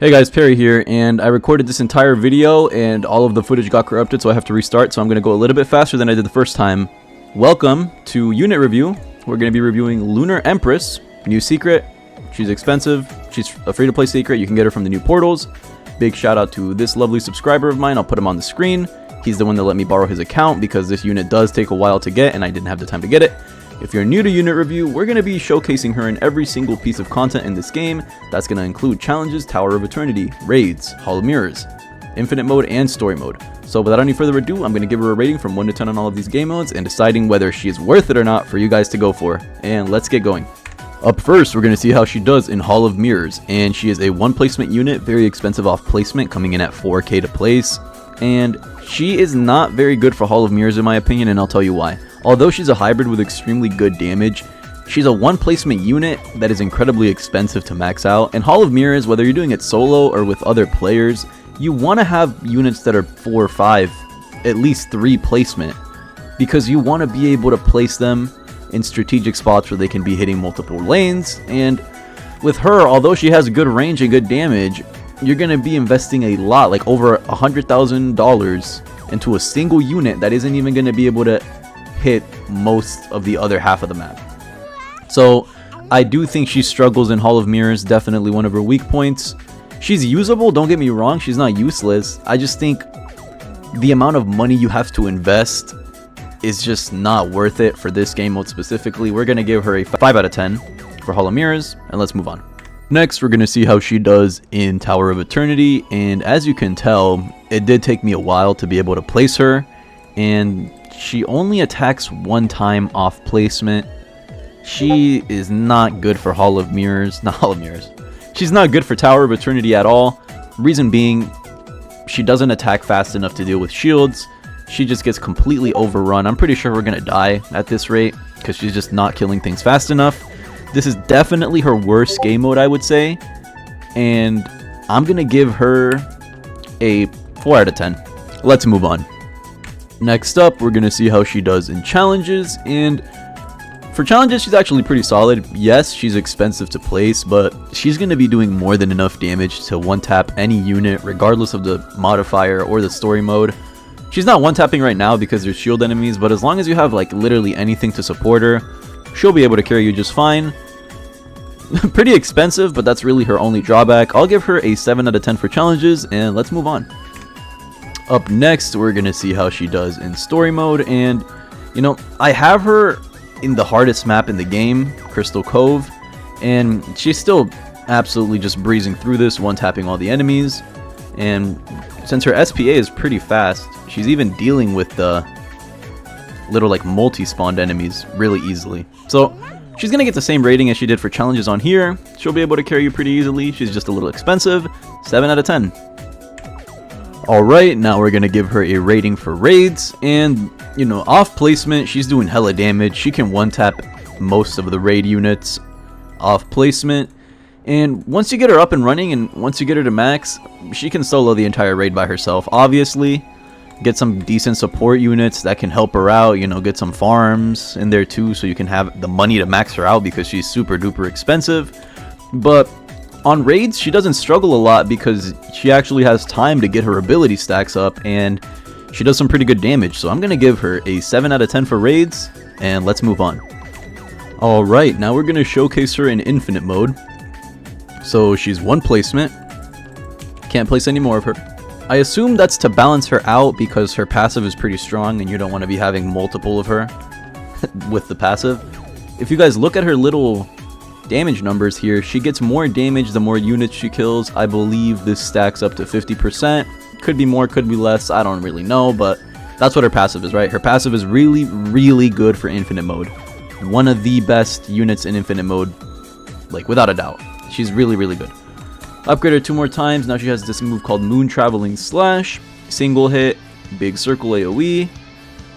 Hey guys, Perry here, and I recorded this entire video and all of the footage got corrupted, so I have to restart, so I'm going to go a little bit faster than I did the first time. Welcome to Unit Review. We're going to be reviewing Lunar Empress, new secret. She's expensive, she's a free-to-play secret, you can get her from the new portals. Big shout out to this lovely subscriber of mine, I'll put him on the screen. He's the one that let me borrow his account because this unit does take a while to get and I didn't have the time to get it. If you're new to Unit Review, we're going to be showcasing her in every single piece of content in this game. That's going to include challenges, Tower of Eternity, raids, Hall of Mirrors, Infinite Mode, and Story Mode. So without any further ado, I'm going to give her a rating from 1 to 10 on all of these game modes and deciding whether she is worth it or not for you guys to go for. And let's get going. Up first, we're going to see how she does in Hall of Mirrors, and she is a one placement unit, very expensive off placement, coming in at 4k to place, and she is not very good for Hall of Mirrors in my opinion, and I'll tell you why. Although she's a hybrid with extremely good damage, she's a one placement unit that is incredibly expensive to max out. In Hall of Mirrors, whether you're doing it solo or with other players, you want to have units that are 4 or 5, at least 3 placement, because you want to be able to place them in strategic spots where they can be hitting multiple lanes. And with her, although she has good range and good damage, you're going to be investing a lot, like over $100,000 into a single unit that isn't even going to be able to hit most of the other half of the map. So I do think she struggles in Hall of Mirrors, definitely one of her weak points. She's usable, don't get me wrong, she's not useless. I just think the amount of money you have to invest is just not worth it for this game mode specifically. We're going to give her a 5 out of 10 for Hall of Mirrors, and let's move on. Next, we're going to see how she does in Tower of Eternity, and as you can tell, it did take me a while to be able to place her, and she only attacks one time off placement. She is not good for Hall of Mirrors. Not Hall of Mirrors. She's not good for Tower of Eternity at all. Reason being, she doesn't attack fast enough to deal with shields. She just gets completely overrun. I'm pretty sure we're going to die at this rate because she's just not killing things fast enough. This is definitely her worst game mode, I would say. And I'm going to give her a 4 out of 10. Let's move on. Next up, we're going to see how she does in challenges, and for challenges, she's actually pretty solid. Yes, she's expensive to place, but she's going to be doing more than enough damage to one-tap any unit, regardless of the modifier or the story mode. She's not one-tapping right now because there's shield enemies, but as long as you have like literally anything to support her, she'll be able to carry you just fine. Pretty expensive, but that's really her only drawback. I'll give her a 7 out of 10 for challenges, and let's move on. Up next, we're going to see how she does in story mode, and you know, I have her in the hardest map in the game, Crystal Cove, and she's still absolutely just breezing through this, one-tapping all the enemies, and since her SPA is pretty fast, she's even dealing with the little like multi-spawned enemies really easily. So she's going to get the same rating as she did for challenges on here. She'll be able to carry you pretty easily. She's just a little expensive. 7 out of 10. Alright, now we're going to give her a rating for raids, and you know, off placement, she's doing hella damage. She can one-tap most of the raid units off placement, and once you get her up and running and once you get her to max, she can solo the entire raid by herself. Obviously, get some decent support units that can help her out, you know, get some farms in there too so you can have the money to max her out because she's super duper expensive. But on raids, she doesn't struggle a lot because she actually has time to get her ability stacks up, and she does some pretty good damage. So I'm going to give her a 7 out of 10 for raids, and let's move on. Alright, now we're going to showcase her in Infinite Mode. So she's one placement. Can't place any more of her. I assume that's to balance her out because her passive is pretty strong and you don't want to be having multiple of her with the passive. If you guys look at her little damage numbers here, she gets more damage the more units she kills. I believe this stacks up to 50%. Could be more, could be less, I don't really know, but that's what her passive is, right? Her passive is really, really good for Infinite Mode. One of the best units in Infinite Mode, like without a doubt. She's really, really good. Upgrade her 2 more times. Now she has this move called Moon Traveling Slash. Single hit, big circle AoE,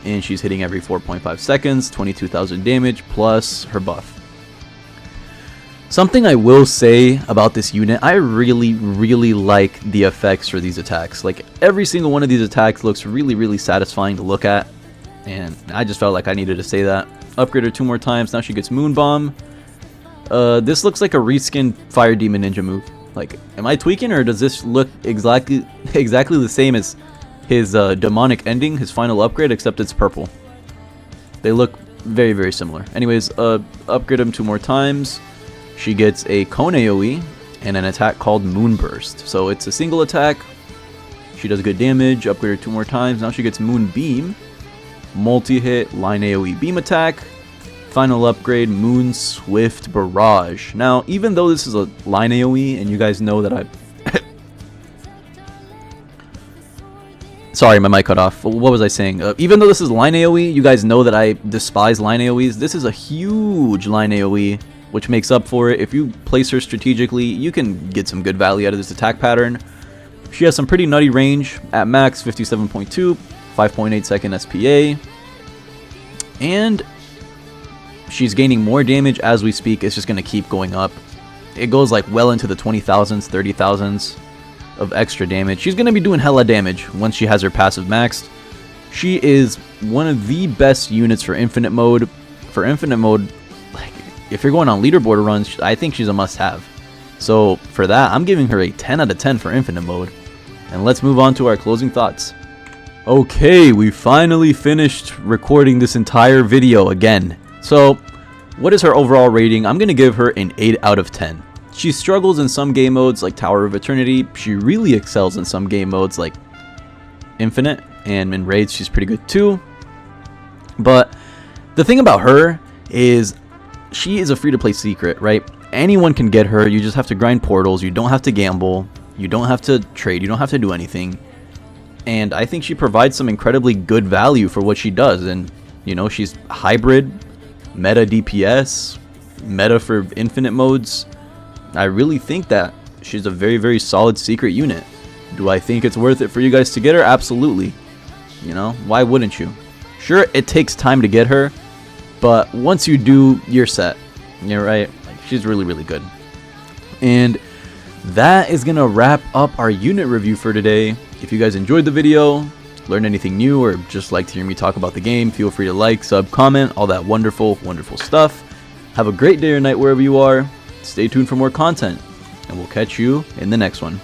and she's hitting every 4.5 seconds, 22,000 damage, plus her buff. Something I will say about this unit, I really, really like the effects for these attacks. Like, every single one of these attacks looks really, really satisfying to look at, and I just felt like I needed to say that. Upgrade her 2 more times. Now she gets Moon Bomb. This looks like a reskinned Fire Demon Ninja move. Like, am I tweaking, or does this look exactly the same as his demonic ending, his final upgrade, except it's purple? They look very, very similar. Anyways, upgrade him 2 more times. She gets a cone AoE and an attack called Moonburst. So it's a single attack. She does good damage. Upgrade her 2 more times. Now she gets Moonbeam, multi-hit, line AoE beam attack. Final upgrade, Moon Swift Barrage. Now, even though this is a line AoE, and you guys know that I... Sorry, my mic cut off. What was I saying? Even though this is line AoE, you guys know that I despise line AoEs. This is a huge line AoE, which makes up for it. If you place her strategically, you can get some good value out of this attack pattern. She has some pretty nutty range. At max, 57.2, 5.8 second SPA. And she's gaining more damage as we speak. It's just going to keep going up. It goes like well into the 20,000s, 30,000s of extra damage. She's going to be doing hella damage once she has her passive maxed. She is one of the best units for infinite mode. For infinite mode, like, if you're going on leaderboard runs, I think she's a must-have. So for that, I'm giving her a 10 out of 10 for infinite mode. And let's move on to our closing thoughts. Okay, we finally finished recording this entire video again. So, what is her overall rating? I'm going to give her an 8 out of 10. She struggles in some game modes like Tower of Eternity. She really excels in some game modes like Infinite, and in raids she's pretty good too. But the thing about her is she is a free-to-play secret, right? Anyone can get her. You just have to grind portals. You don't have to gamble. You don't have to trade. You don't have to do anything. And I think she provides some incredibly good value for what she does. And, you know, she's hybrid, meta DPS, meta for infinite modes. I really think that she's a very, very solid secret unit. Do I think it's worth it for you guys to get her? Absolutely. You know, why wouldn't you? Sure, it takes time to get her, but once you do, you're set. You're right. Like, she's really, really good. And that is going to wrap up our unit review for today. If you guys enjoyed the video, learned anything new, or just like to hear me talk about the game, feel free to like, sub, comment, all that wonderful, wonderful stuff. Have a great day or night wherever you are. Stay tuned for more content, and we'll catch you in the next one.